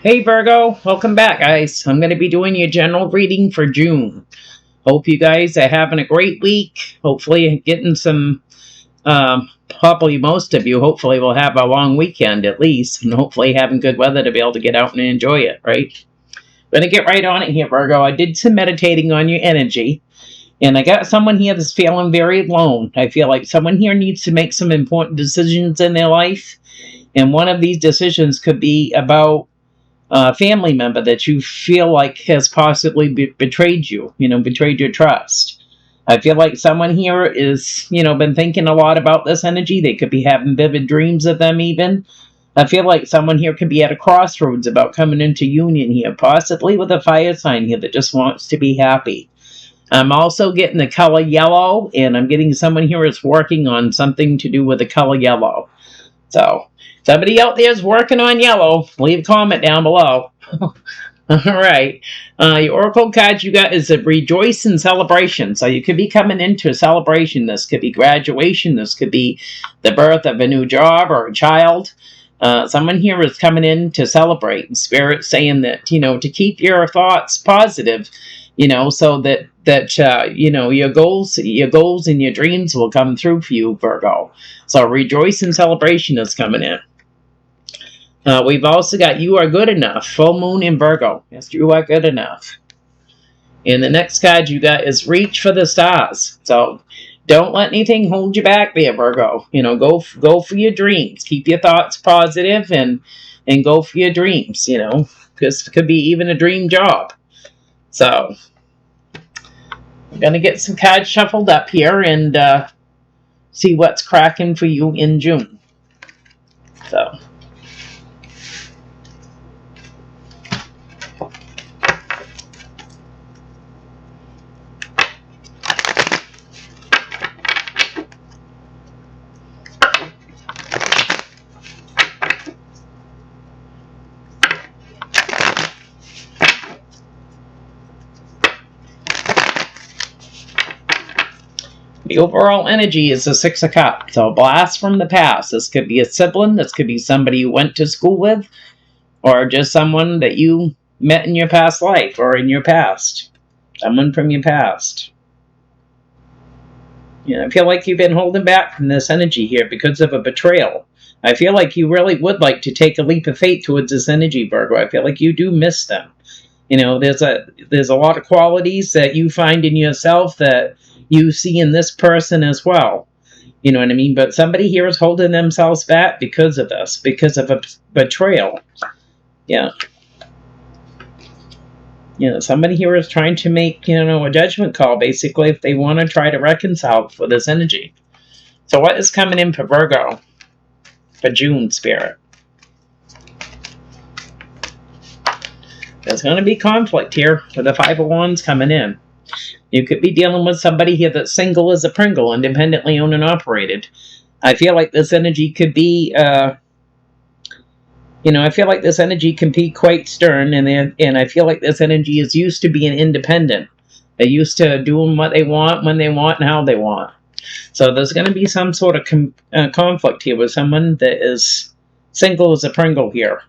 Hey Virgo, welcome back guys. I'm going to be doing your general reading for June. Hope you guys are having a great week. Hopefully getting some, probably most of you, hopefully will have a long weekend at least. And hopefully having good weather to be able to get out and enjoy it, right? I'm going to get right on it here, Virgo. I did some meditating on your energy. And I got someone here that's feeling very alone. I feel like someone here needs to make some important decisions in their life. And one of these decisions could be about a family member that you feel like has possibly betrayed you, betrayed your trust. I feel like someone here is, been thinking a lot about this energy. They could be having vivid dreams of them even. I feel like someone here could be at a crossroads about coming into union here, possibly with a fire sign here that just wants to be happy. I'm also getting the color yellow, and I'm getting someone here is working on something to do with the color yellow. So, somebody out there is working on yellow. Leave a comment down below. All right. Your oracle card you got is a rejoice and celebration. So you could be coming into a celebration. This could be graduation. This could be the birth of a new job or a child. Someone here is coming in to celebrate. And Spirit's saying that, to keep your thoughts positive, so that your goals and your dreams will come through for you, Virgo. So rejoice and celebration is coming in. We've also got you are good enough. Full moon in Virgo. Yes, you are good enough. And the next card you got is reach for the stars. So don't let anything hold you back there, Virgo. Go for your dreams. Keep your thoughts positive and go for your dreams, because it could be even a dream job. So I'm going to get some cards shuffled up here and see what's cracking for you in June. So the overall energy is the Six of Cups. So a blast from the past. This could be a sibling. This could be somebody you went to school with. Or just someone that you met in your past life or in your past. Someone from your past. I feel like you've been holding back from this energy here because of a betrayal. I feel like you really would like to take a leap of faith towards this energy, Virgo. I feel like you do miss them. There's a lot of qualities that you find in yourself that you see in this person as well. You know what I mean? But somebody here is holding themselves back because of this, because of a betrayal. Yeah. Somebody here is trying to make, a judgment call, basically, if they want to try to reconcile for this energy. So what is coming in for Virgo for June, Spirit? There's going to be conflict here with the Five of Wands coming in. You could be dealing with somebody here that's single as a Pringle, independently owned and operated. I feel like this energy could be, I feel like this energy can be quite stern, and I feel like this energy is used to being independent. They're used to doing what they want, when they want, and how they want. So there's going to be some sort of conflict here with someone that is single as a Pringle here.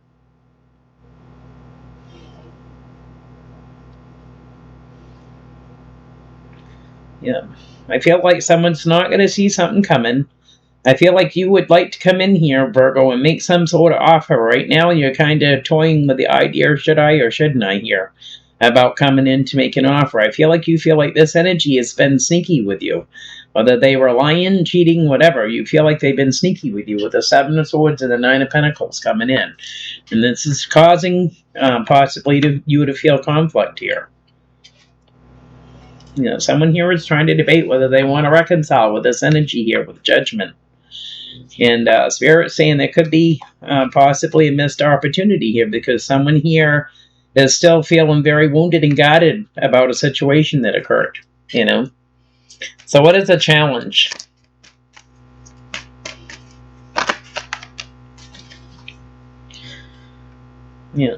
Yeah, I feel like someone's not going to see something coming. I feel like you would like to come in here, Virgo, and make some sort of offer. Right now, you're kind of toying with the idea, should I or shouldn't I here, about coming in to make an offer. I feel like you feel like this energy has been sneaky with you. Whether they were lying, cheating, whatever, you feel like they've been sneaky with you with the Seven of Swords and the Nine of Pentacles coming in. And this is causing possibly you to feel conflict here. Someone here is trying to debate whether they want to reconcile with this energy here with Judgment. And Spirit's saying there could be possibly a missed opportunity here because someone here is still feeling very wounded and guarded about a situation that occurred, So what is the challenge? Yeah.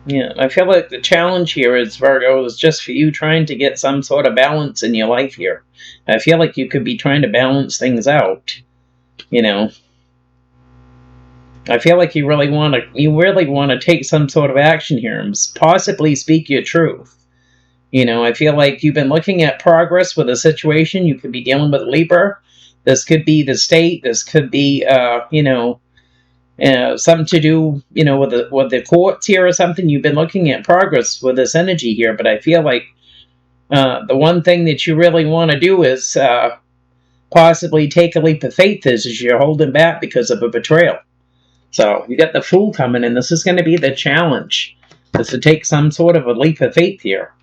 Yeah, I feel like the challenge here is, Virgo, is just for you trying to get some sort of balance in your life here. I feel like you could be trying to balance things out, you know. I feel like you really want to take some sort of action here and possibly speak your truth. I feel like you've been looking at progress with a situation. You could be dealing with Libra. This could be the state. This could be, something to do, with the courts here or something. You've been looking at progress with this energy here, but I feel like the one thing that you really want to do is possibly take a leap of faith is you're holding back because of a betrayal. So you got the Fool coming in. This is going to be the challenge, is to take some sort of a leap of faith here.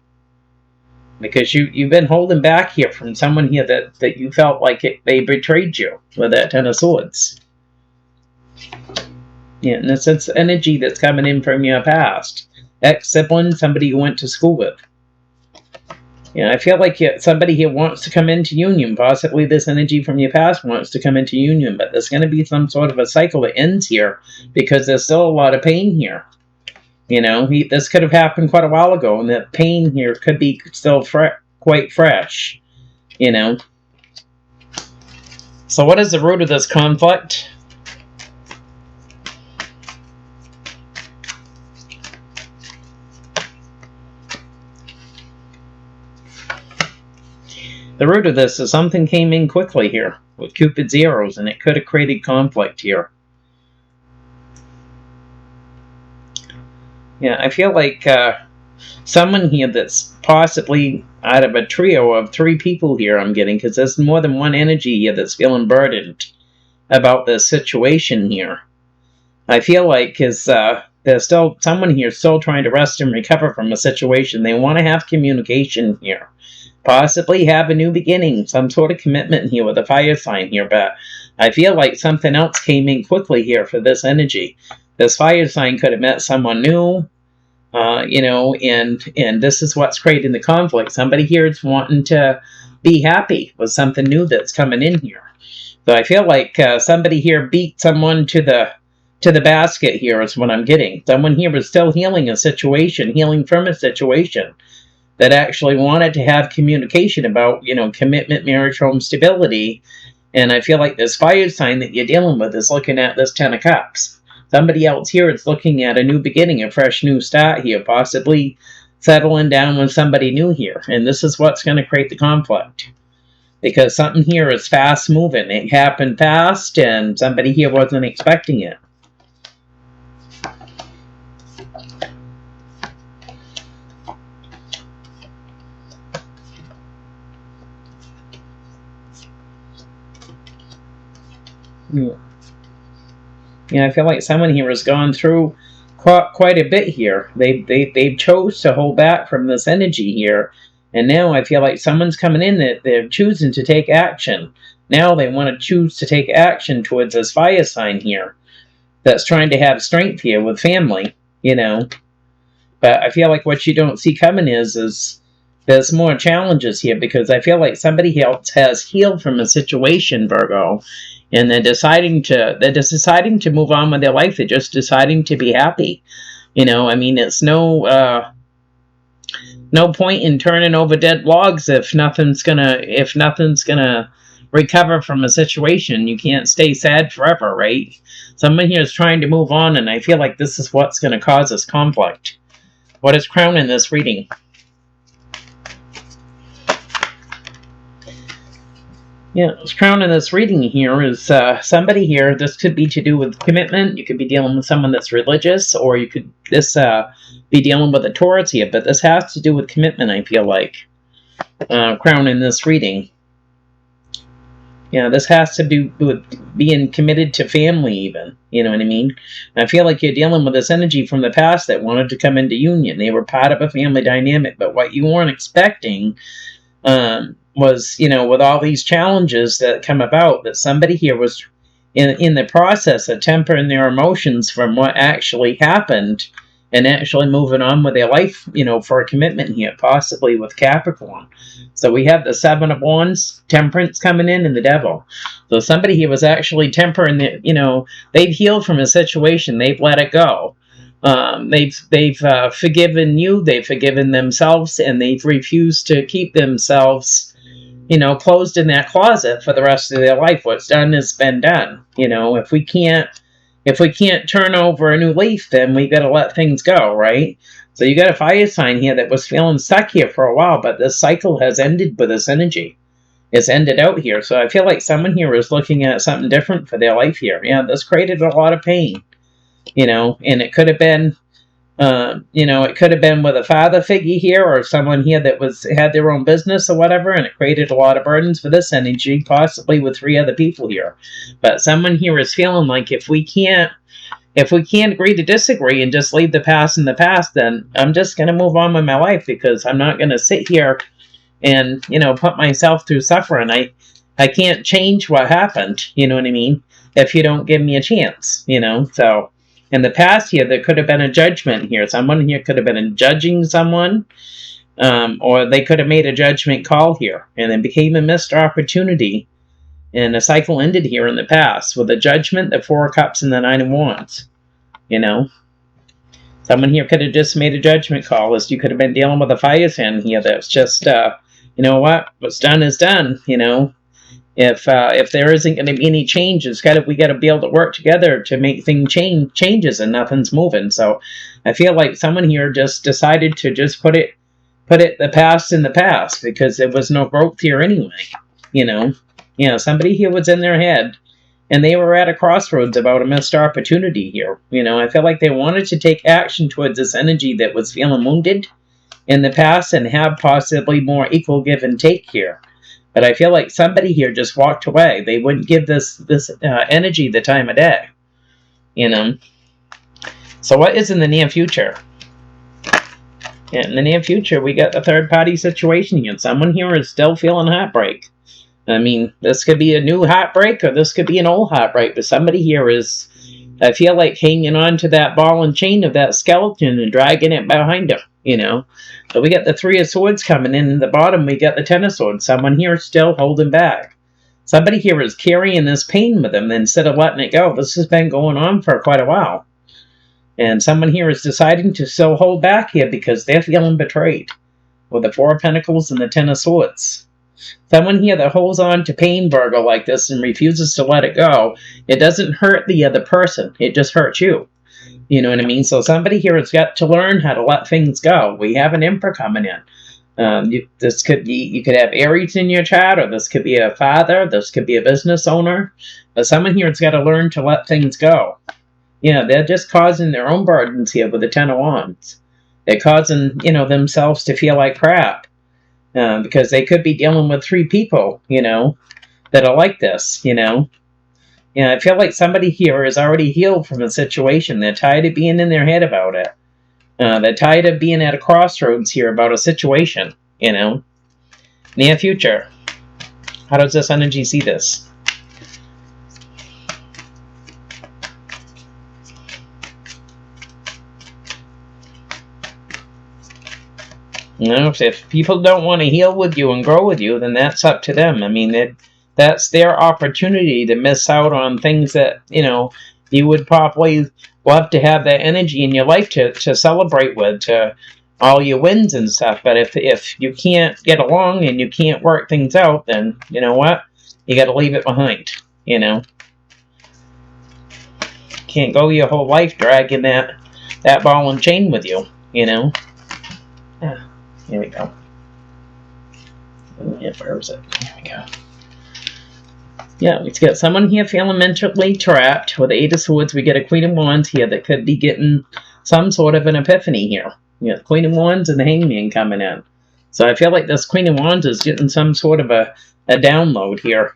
Because you've been holding back here from someone here that you felt like they betrayed you with that Ten of Swords. Yeah, and it's energy that's coming in from your past. Ex-sibling, somebody you went to school with. I feel like somebody here wants to come into union. Possibly this energy from your past wants to come into union, but there's going to be some sort of a cycle that ends here because there's still a lot of pain here. This could have happened quite a while ago, and the pain here could be still quite fresh. So what is the root of this conflict? The root of this is something came in quickly here with Cupid's arrows, and it could have created conflict here. Yeah, I feel like someone here that's possibly out of a trio of 3 people here I'm getting, because there's more than one energy here that's feeling burdened about this situation here. I feel like there's still someone here still trying to rest and recover from a situation. They want to have communication here. Possibly have a new beginning, some sort of commitment here with a fire sign here, but I feel like something else came in quickly here for this energy. This fire sign could have met someone new, and this is what's creating the conflict. Somebody here is wanting to be happy with something new that's coming in here. So I feel like somebody here beat someone to the basket here is what I'm getting. Someone here is still healing from a situation that actually wanted to have communication about, commitment, marriage, home, stability. And I feel like this fire sign that you're dealing with is looking at this 10 of Cups. Somebody else here is looking at a new beginning, a fresh new start here, possibly settling down with somebody new here. And this is what's going to create the conflict. Because something here is fast moving. It happened fast, and somebody here wasn't expecting it. I feel like someone here has gone through quite a bit here. They chose to hold back from this energy here, and now I feel like someone's coming in that they're choosing to take action. Now they want to choose to take action towards this fire sign here that's trying to have strength here with family, But I feel like what you don't see coming is there's more challenges here, because I feel like somebody else has healed from a situation, Virgo, and they're deciding to move on with their life. They're just deciding to be happy. It's no point in turning over dead logs if nothing's gonna recover from a situation. You can't stay sad forever, right? Someone here is trying to move on, and I feel like this is what's going to cause this conflict. What is crowning this reading? What's crowning this reading here is somebody here. This could be to do with commitment. You could be dealing with someone that's religious, or you could be dealing with a Taurus here. But this has to do with commitment, I feel like. Crowning this reading. This has to do with being committed to family even. You know what I mean? I feel like you're dealing with this energy from the past that wanted to come into union. They were part of a family dynamic, but what you weren't expecting was, with all these challenges that come about, that somebody here was in the process of tempering their emotions from what actually happened and actually moving on with their life, for a commitment here, possibly with Capricorn. So we have the 7 of Wands, Temperance coming in, and the Devil. So somebody here was actually tempering they've healed from a situation, they've let it go. They've forgiven you, they've forgiven themselves, and they've refused to keep themselves closed in that closet for the rest of their life. What's done has been done. If we can't if we can't turn over a new leaf, then we got to let things go, right? So you got a fire sign here that was feeling stuck here for a while, but this cycle has ended with this energy. It's ended out here. So I feel like someone here is looking at something different for their life here. Yeah, this created a lot of pain, and it could have been, it could have been with a father figure here or someone here that had their own business or whatever, and it created a lot of burdens for this energy, possibly with 3 other people here. But someone here is feeling like if we can't agree to disagree and just leave the past in the past, then I'm just going to move on with my life, because I'm not going to sit here and, put myself through suffering. I can't change what happened, you know what I mean, if you don't give me a chance, So in the past here, there could have been a judgment here. Someone here could have been judging someone, or they could have made a judgment call here, and it became a missed opportunity. And the cycle ended here in the past with the Judgment, the 4 of Cups, and the 9 of Wands. Someone here could have just made a judgment call, as you could have been dealing with a fire sign here that's just, what's done is done. If there isn't going to be any changes, we got to be able to work together to make things changes, and nothing's moving. So I feel like someone here just decided to just put the past in the past, because there was no growth here anyway. Somebody here was in their head, and they were at a crossroads about a missed opportunity here. I feel like they wanted to take action towards this energy that was feeling wounded in the past and have possibly more equal give and take here. But I feel like somebody here just walked away. They wouldn't give this energy the time of day. So what is in the near future? In the near future, we got the third-party situation here. Someone here is still feeling heartbreak. I mean, this could be a new heartbreak, or this could be an old heartbreak, but somebody here is, I feel like, hanging on to that ball and chain of that skeleton and dragging it behind them, So we got the 3 of Swords coming in. At the bottom, we got the 10 of Swords. Someone here is still holding back. Somebody here is carrying this pain with them instead of letting it go. This has been going on for quite a while. And someone here is deciding to still hold back here because they're feeling betrayed with the 4 of Pentacles and the 10 of Swords. Someone here that holds on to pain, Virgo, like this and refuses to let it go, it doesn't hurt the other person. It just hurts you. You know what I mean? So somebody here has got to learn how to let things go. We have an Emperor coming in. This could be, you could have Aries in your chart, or this could be a father, this could be a business owner. But someone here has got to learn to let things go. They're just causing their own burdens here with the 10 of Wands. They're causing, themselves to feel like crap. Because they could be dealing with 3 people, that are like this, I feel like somebody here is already healed from a situation. They're tired of being in their head about it. They're tired of being at a crossroads here about a situation, Near future. How does this energy see this? If people don't want to heal with you and grow with you, then that's up to them. I mean, that's their opportunity to miss out on things that, you would probably love to have that energy in your life to celebrate with, to all your wins and stuff. But if you can't get along and you can't work things out, then you know what? You got to leave it behind, Can't go your whole life dragging that ball and chain with you, Yeah. Here we go. Where is it? Here we go. Yeah, we got someone here feeling mentally trapped. With the 8 of Swords, we get a Queen of Wands here that could be getting some sort of an epiphany here. Queen of Wands and the Hangman coming in. So I feel like this Queen of Wands is getting some sort of a download here,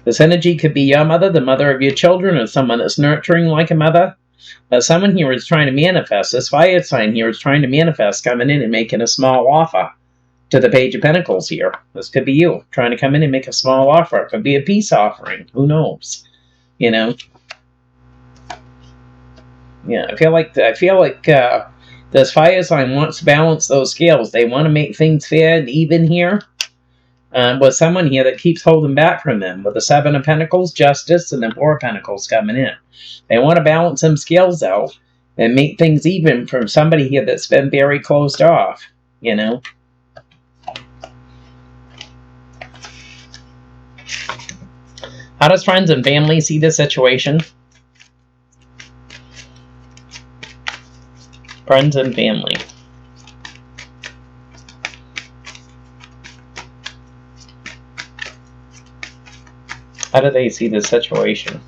This energy could be your mother, the mother of your children, or someone that's nurturing like a mother. Someone here is trying to manifest. This fire sign here is trying to manifest, coming in and making a small offer to the Page of Pentacles here. This could be you trying to come in and make a small offer. It could be a peace offering. Who knows? I feel like this fire sign wants to balance those scales. They want to make things fair and even here. With someone here that keeps holding back from them. With the 7 of Pentacles, Justice, and the 4 of Pentacles coming in. They want to balance some scales out and make things even from somebody here that's been very closed off, How does friends and family see the situation? Friends and family. How do they see the situation?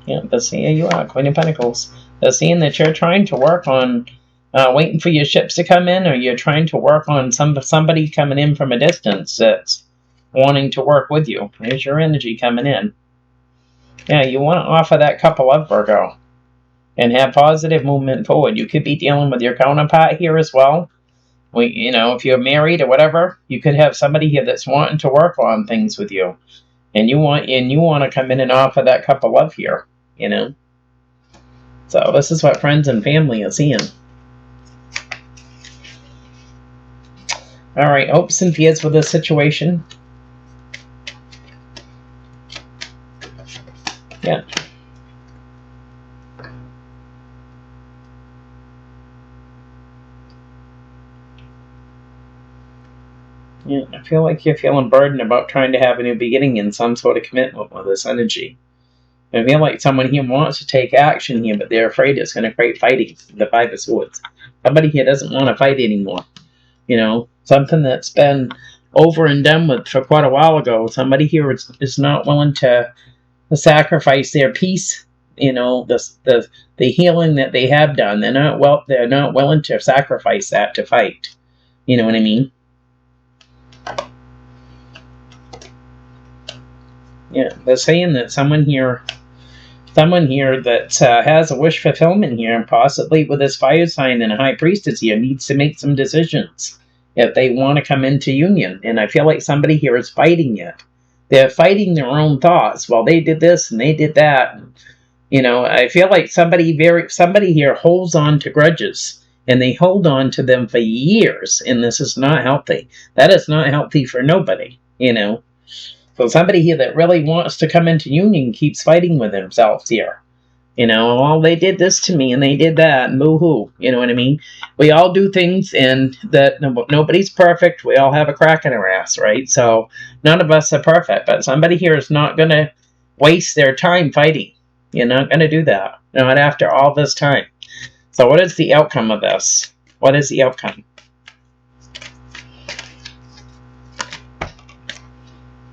Yeah, but see, here you are, Queen of Pentacles. They're seeing that you're trying to work on waiting for your ships to come in, or you're trying to work on somebody coming in from a distance that's wanting to work with you. There's your energy coming in. Yeah, you want to offer that couple up, Virgo, and have positive movement forward. You could be dealing with your counterpart here as well. You know, if you're married or whatever, you could have somebody here that's wanting to work on things with you, and you want to come in and offer that cup of love here. You know, so this is what friends and family are seeing. All right, hopes and fears for this situation. Yeah. Yeah, I feel like you're feeling burdened about trying to have a new beginning in some sort of commitment with this energy. I feel like someone here wants to take action here, but they're afraid it's going to create fighting. The Five of Swords. Somebody here doesn't want to fight anymore. You know, something that's been over and done with for quite a while ago. Somebody here is not willing to sacrifice their peace. You know, the healing that they have done. They're not willing to sacrifice that to fight. You know what I mean? Yeah, they're saying that someone here that has a wish fulfillment here, and possibly with this fire sign and a high priestess here, needs to make some decisions if they want to come into union. And I feel like somebody here is fighting it. They're fighting their own thoughts. Well, they did this and they did that. You know, I feel like somebody here holds on to grudges, and they hold on to them for years, and this is not healthy. That is not healthy for nobody, you know. So somebody here that really wants to come into union keeps fighting with themselves here. You know, well, they did this to me and they did that, and boo-hoo. You know what I mean? We all do things, and that nobody's perfect. We all have a crack in our ass, right? So none of us are perfect, but somebody here is not going to waste their time fighting. You're not going to do that, not after all this time. So what is the outcome of this? What is the outcome?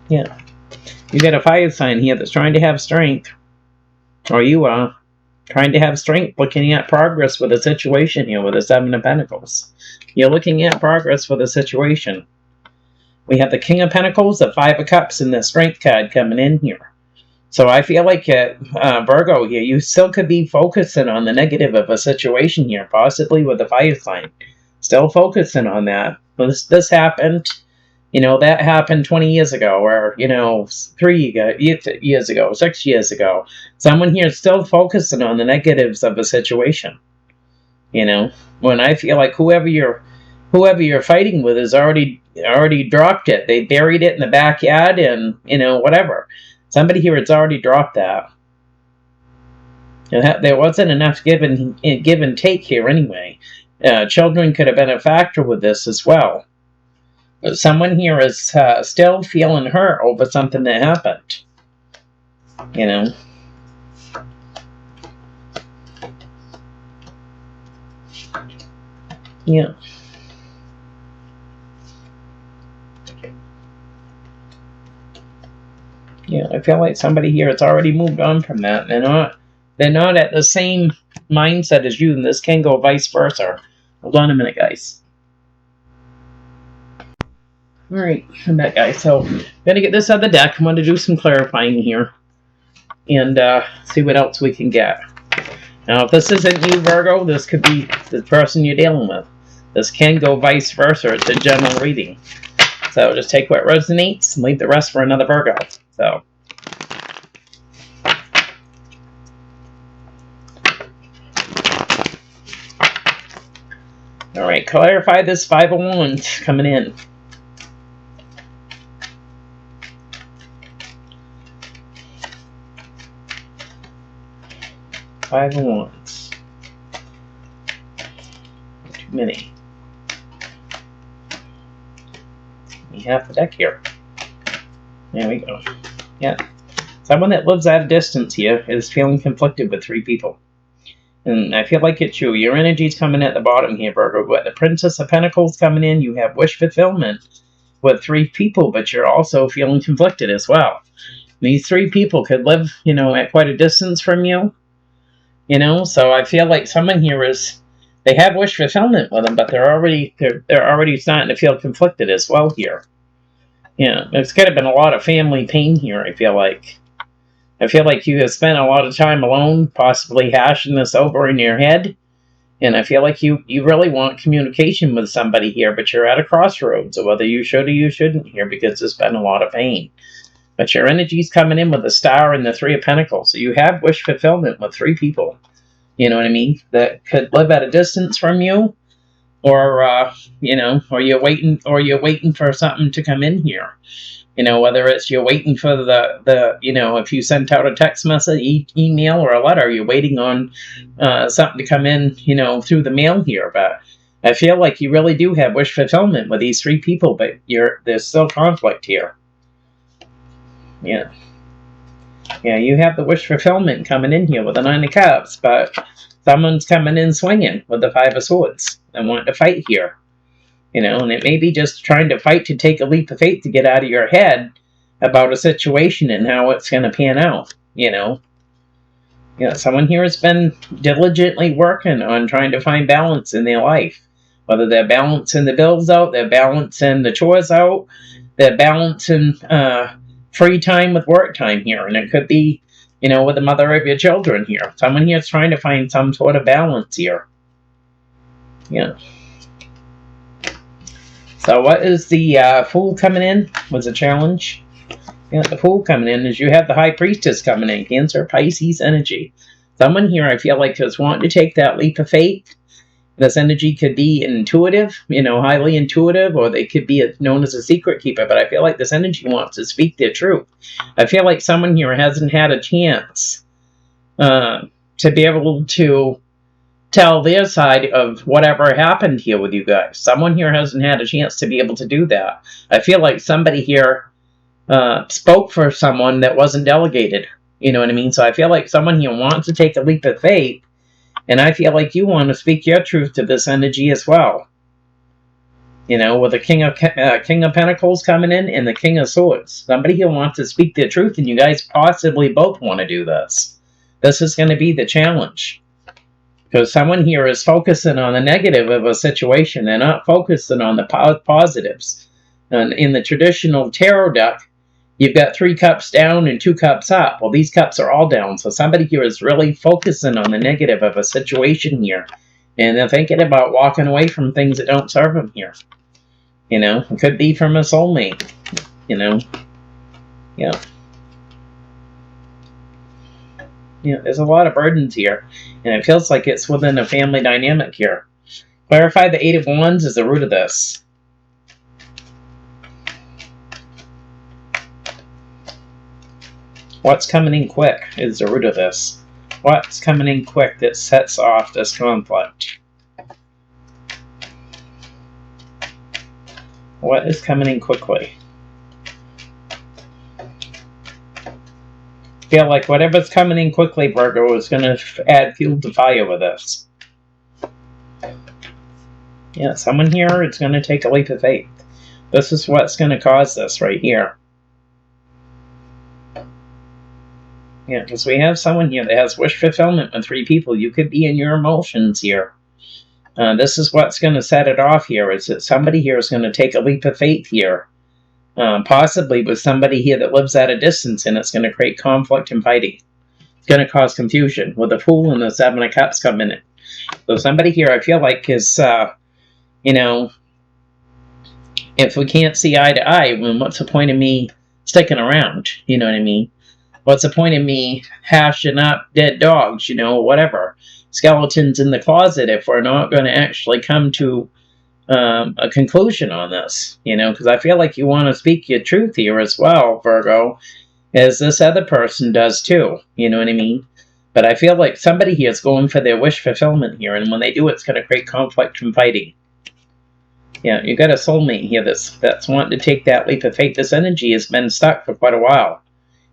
Yeah. You got a fire sign here that's trying to have strength. Or you are trying to have strength, looking at progress with a situation here with the Seven of Pentacles. You're looking at progress with a situation. We have the King of Pentacles, the Five of Cups, and the Strength card coming in here. So I feel like Virgo here, you still could be focusing on the negative of a situation here, possibly with the fire sign. Still focusing on that. This happened. You know, that happened 20 years ago, or, you know, 3 years ago, 6 years ago. Someone here is still focusing on the negatives of a situation. You know, when I feel like whoever you're fighting with has already dropped it. They buried it in the backyard, and, you know, whatever. Somebody here has already dropped that. There wasn't enough give and take here anyway. Children could have been a factor with this as well. Someone here is still feeling hurt over something that happened. You know. Yeah. Yeah, I feel like somebody here has already moved on from that. They're not at the same mindset as you, and this can go vice versa. Hold on a minute, guys. Alright, I'm back, guys. So, I'm going to get this out of the deck. I'm going to do some clarifying here. And see what else we can get. Now, if this isn't you, Virgo, this could be the person you're dealing with. This can go vice versa. It's a general reading. So, just take what resonates and leave the rest for another Virgo. So. Alright, clarify this Five of Wands coming in. Five of Wands. Too many. You have the deck here. There we go. Yeah. Someone that lives at a distance here is feeling conflicted with 3 people. And I feel like it's you. Your energy's coming at the bottom here, Virgo. But the Princess of Pentacles coming in, you have wish fulfillment with 3 people, but you're also feeling conflicted as well. These 3 people could live, at quite a distance from you. So I feel like someone here they have wish fulfillment with them, but they're already starting to feel conflicted as well here. Yeah, there's could have been a lot of family pain here, I feel like. I feel like you have spent a lot of time alone, possibly hashing this over in your head. And I feel like you really want communication with somebody here, but you're at a crossroads of whether you should or you shouldn't here because there's been a lot of pain. But your energy's coming in with the Star and the 3 of Pentacles. So you have wish fulfillment with 3 people. You know what I mean? That could live at a distance from you. Or, or you're waiting for something to come in here. Whether it's you're waiting for the if you sent out a text message, email, or a letter, you're waiting on something to come in, through the mail here. But I feel like you really do have wish fulfillment with these 3 people, but there's still conflict here. Yeah. Yeah, you have the wish fulfillment coming in here with the 9 of Cups, but someone's coming in swinging with the 5 of Swords and wanting to fight here. And it may be just trying to fight to take a leap of faith to get out of your head about a situation and how it's going to pan out, someone here has been diligently working on trying to find balance in their life. Whether they're balancing the bills out, they're balancing the chores out, they're balancing free time with work time here. And it could be, with the mother of your children here. Someone here is trying to find some sort of balance here. Yeah. So what is the Fool coming in? Was a challenge. Yeah, the Fool coming in is you have the High Priestess coming in. Cancer, Pisces energy. Someone here I feel like is wanting to take that leap of faith. This energy could be intuitive, highly intuitive, or they could be known as a secret keeper. But I feel like this energy wants to speak their truth. I feel like someone here hasn't had a chance to be able to tell their side of whatever happened here with you guys. Someone here hasn't had a chance to be able to do that. I feel like somebody here spoke for someone that wasn't delegated. You know what I mean? So I feel like someone here wants to take a leap of faith, and I feel like you want to speak your truth to this energy as well. With the King of Pentacles coming in and the King of Swords. Somebody here wants to speak their truth, and you guys possibly both want to do this. This is going to be the challenge. Because someone here is focusing on the negative of a situation. They're not focusing on the positives. And in the traditional tarot deck, you've got 3 cups down and 2 cups up. Well, these cups are all down. So somebody here is really focusing on the negative of a situation here. And they're thinking about walking away from things that don't serve them here. It could be from a soulmate. Yeah. There's a lot of burdens here, and it feels like it's within a family dynamic here. Clarify the 8 of Wands is the root of this. What's coming in quick is the root of this. What's coming in quick that sets off this conflict? What is coming in quickly? Feel like whatever's coming in quickly, Virgo, is going to add fuel to fire with this. Yeah, someone here is going to take a leap of faith. This is what's going to cause this right here. Yeah, because we have someone here that has wish fulfillment with 3 people. You could be in your emotions here. This is what's going to set it off here, is that somebody here is going to take a leap of faith here. Possibly with somebody here that lives at a distance, and it's going to create conflict and fighting. It's going to cause confusion with the Fool and the 7 of Cups coming in. So somebody here I feel like is, if we can't see eye to eye, then what's the point of me sticking around? You know what I mean? What's the point of me hashing up dead dogs, whatever. Skeletons in the closet if we're not going to actually come to a conclusion on this, because I feel like you want to speak your truth here as well, Virgo, as this other person does too, you know what I mean? But I feel like somebody here is going for their wish fulfillment here, and when they do, it's going to create conflict and fighting. Yeah, you got a soulmate here that's wanting to take that leap of faith. This energy has been stuck for quite a while,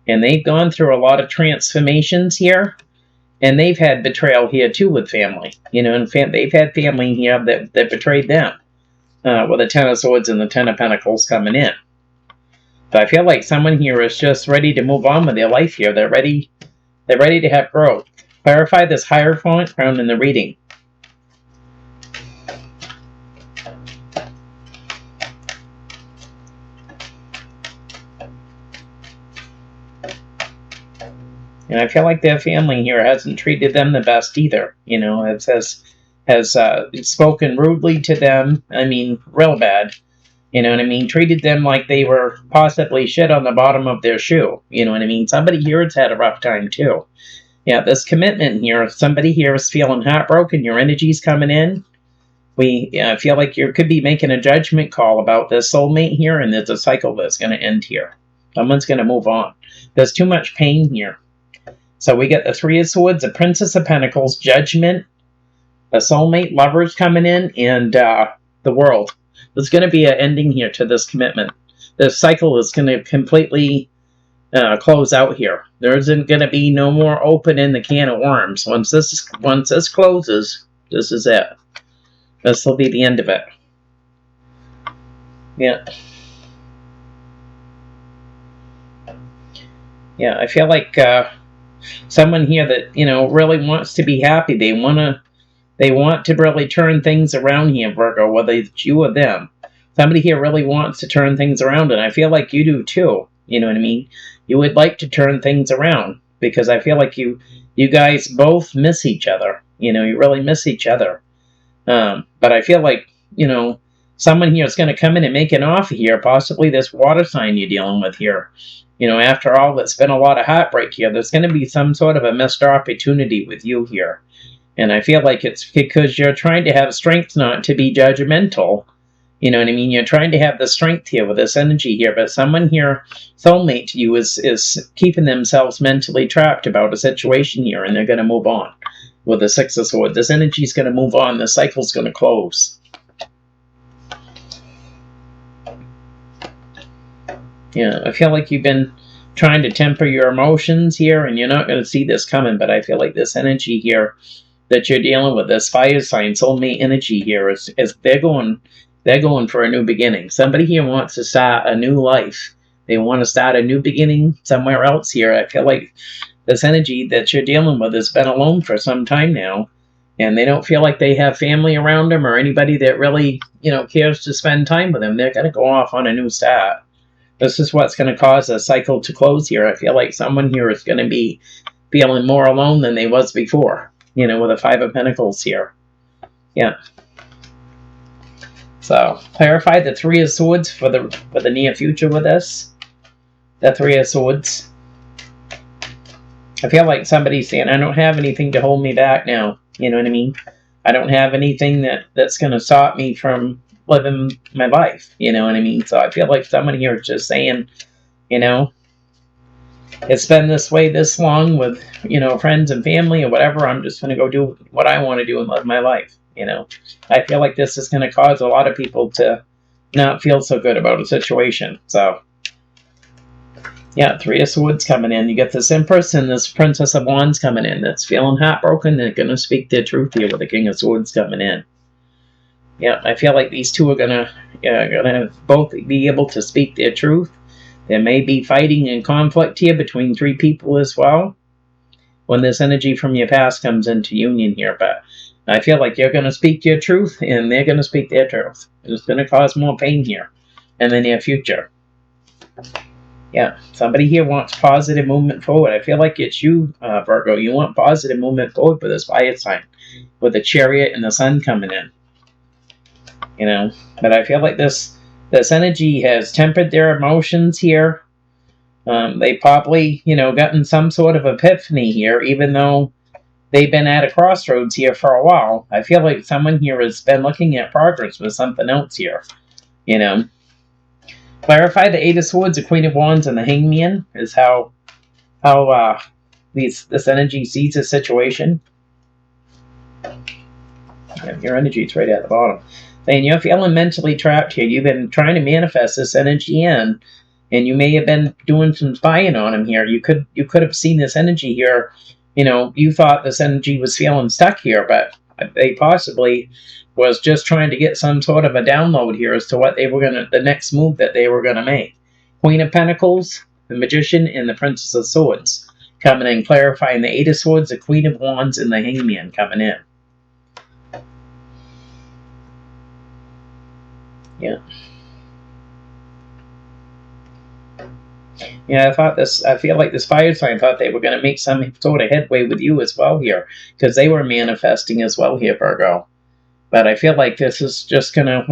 and they've gone through a lot of transformations here, and they've had betrayal here too with family. You know, and they've had family here that betrayed them. With the Ten of Swords and the Ten of Pentacles coming in. But I feel like someone here is just ready to move on with their life here. They're ready to have growth. Clarify this Hierophant crown in the reading. And I feel like their family here hasn't treated them the best either. You know, has spoken rudely to them. I mean, real bad. You know what I mean? Treated them like they were possibly shit on the bottom of their shoe. You know what I mean? Somebody here has had a rough time too. Yeah, this commitment here, somebody here is feeling heartbroken. Your energy's coming in. I feel like you could be making a judgment call about this soulmate here, and there's a cycle that's going to end here. Someone's going to move on. There's too much pain here. So we get the Three of Swords, the Princess of Pentacles, Judgment, a soulmate, lovers coming in, and the World. There's going to be an ending here to this commitment. This cycle is going to completely close out here. There isn't going to be no more opening the can of worms. Once this closes, this is it. This will be the end of it. Yeah. Yeah, I feel like someone here that, you know, really wants to be happy. They want to really turn things around here, Virgo, whether it's you or them. Somebody here really wants to turn things around, and I feel like you do too. You know what I mean? You would like to turn things around, because I feel like you guys both miss each other. You know, you really miss each other. But I feel like, you know, someone here is going to come in and make an offer here, possibly this water sign you're dealing with here. You know, after all, there's been a lot of heartbreak here. There's going to be some sort of a missed opportunity with you here. And I feel like it's because you're trying to have strength not to be judgmental. You know what I mean? You're trying to have the strength here with this energy here. But someone here, soulmate to you, is keeping themselves mentally trapped about a situation here. And they're going to move on with the Six of Swords. This energy is going to move on. The cycle's going to close. Yeah, I feel like you've been trying to temper your emotions here. And you're not going to see this coming. But I feel like this energy here that you're dealing with, this fire sign, soulmate energy here, is they're going for a new beginning. Somebody here wants to start a new life. They want to start a new beginning somewhere else here. I feel like this energy that you're dealing with has been alone for some time now, and they don't feel like they have family around them or anybody that really, you know, cares to spend time with them. They're going to go off on a new start. This is what's going to cause a cycle to close here. I feel like someone here is going to be feeling more alone than they was before. You know, with the Five of Pentacles here. Yeah. So, clarify the Three of Swords for the near future with this. The Three of Swords. I feel like somebody's saying, I don't have anything to hold me back now. You know what I mean? I don't have anything that's going to stop me from living my life. You know what I mean? So I feel like someone here is just saying, you know, it's been this way this long with, you know, friends and family or whatever. I'm just going to go do what I want to do and live my life. You know, I feel like this is going to cause a lot of people to not feel so good about a situation. So, yeah, Three of Swords coming in. You get this Empress and this Princess of Wands coming in that's feeling heartbroken. They're going to speak their truth here with the King of Swords coming in. Yeah, I feel like these two are going to both be able to speak their truth. There may be fighting and conflict here between three people as well when this energy from your past comes into union here. But I feel like you're going to speak your truth and they're going to speak their truth. It's going to cause more pain here in the near future. Yeah, somebody here wants positive movement forward. I feel like it's you, Virgo. You want positive movement forward for this fire sign with the Chariot and the Sun coming in. You know, but I feel like this energy has tempered their emotions here. They probably, you know, gotten some sort of epiphany here, even though they've been at a crossroads here for a while. I feel like someone here has been looking at progress with something else here. You know, clarify the Eight of Swords, the Queen of Wands, and the Hangman is how this energy sees the situation. Yeah, your energy is right at the bottom. And you're feeling mentally trapped here. You've been trying to manifest this energy in, and you may have been doing some spying on him here. You could have seen this energy here. You know, you thought this energy was feeling stuck here, but they possibly was just trying to get some sort of a download here as to what they were the next move that they were gonna make. Queen of Pentacles, the Magician, and the Princess of Swords coming in, clarifying the Eight of Swords, the Queen of Wands, and the Hangman coming in. Yeah. Yeah, I feel like this fire sign thought they were going to make some sort of headway with you as well here, because they were manifesting as well here, Virgo. But I feel like this is just going to,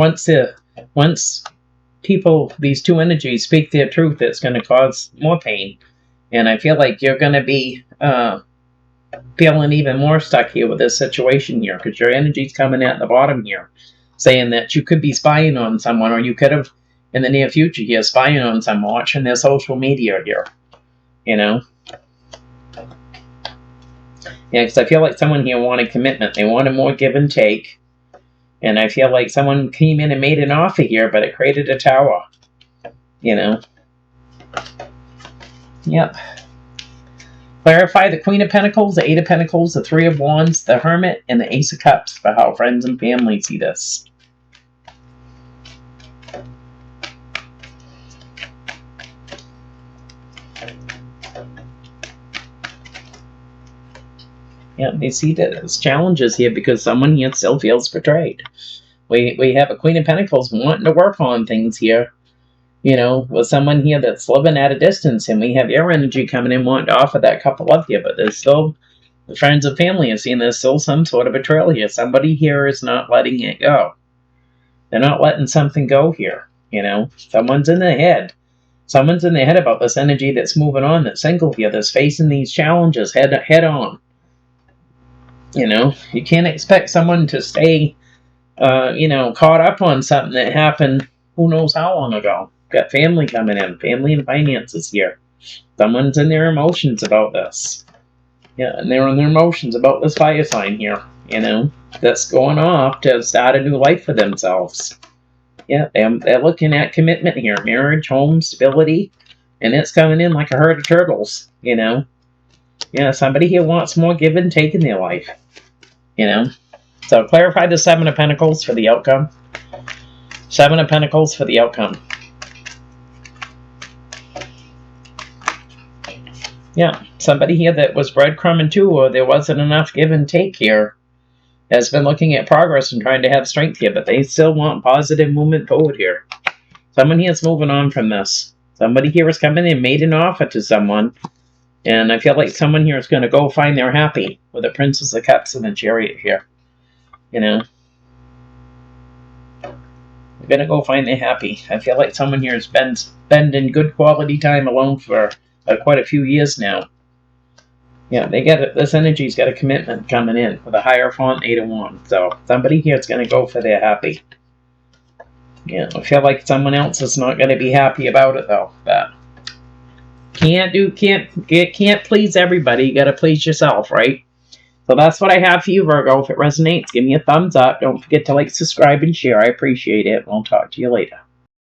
once people, these two energies speak their truth, it's going to cause more pain. And I feel like you're going to be feeling even more stuck here with this situation here, because your energy's coming at the bottom here, saying that you could be spying on someone, or you could have, in the near future here, spying on someone, watching their social media here, you know? Yeah, because I feel like someone here wanted commitment. They wanted more give and take. And I feel like someone came in and made an offer here, but it created a tower, you know? Yep. Clarify the Queen of Pentacles, the Eight of Pentacles, the Three of Wands, the Hermit, and the Ace of Cups for how friends and family see this. Yeah, they see that as challenges here because someone here still feels betrayed. We have a Queen of Pentacles wanting to work on things here, you know, with someone here that's living at a distance, and we have your energy coming in wanting to offer that couple up here, but there's still, the friends and family are seeing there's still some sort of betrayal here. Somebody here is not letting it go. They're not letting something go here, you know. Someone's in their head. Someone's in their head about this energy that's moving on, that's single here, that's facing these challenges head on. You know, you can't expect someone to stay, you know, caught up on something that happened who knows how long ago. Got family coming in, family and finances here. Someone's in their emotions about this. Yeah, and they're in their emotions about this fire sign here, you know, that's going off to start a new life for themselves. Yeah, they're looking at commitment here, marriage, home, stability, and it's coming in like a herd of turtles, you know. Yeah, somebody here wants more give and take in their life, you know. So clarify the Seven of Pentacles for the outcome. Seven of Pentacles for the outcome. Yeah, somebody here that was breadcrumbing too, or there wasn't enough give and take here, has been looking at progress and trying to have strength here, but they still want positive movement forward here. Someone here is moving on from this. Somebody here is coming in and made an offer to someone. And I feel like someone here is going to go find they're happy with the Princess of Cups and the Chariot here. You know? They're going to go find they're happy. I feel like someone here has been spending good quality time alone for quite a few years now. Yeah, they get it. This energy's got a commitment coming in with a Hierophant, Eight of Wands. So somebody here is going to go for their happy. Yeah, I feel like someone else is not going to be happy about it though. But can't please everybody. You gotta please yourself, right? So that's what I have for you, Virgo. If it resonates, give me a thumbs up. Don't forget to like, subscribe, and share. I appreciate it. I'll talk to you later.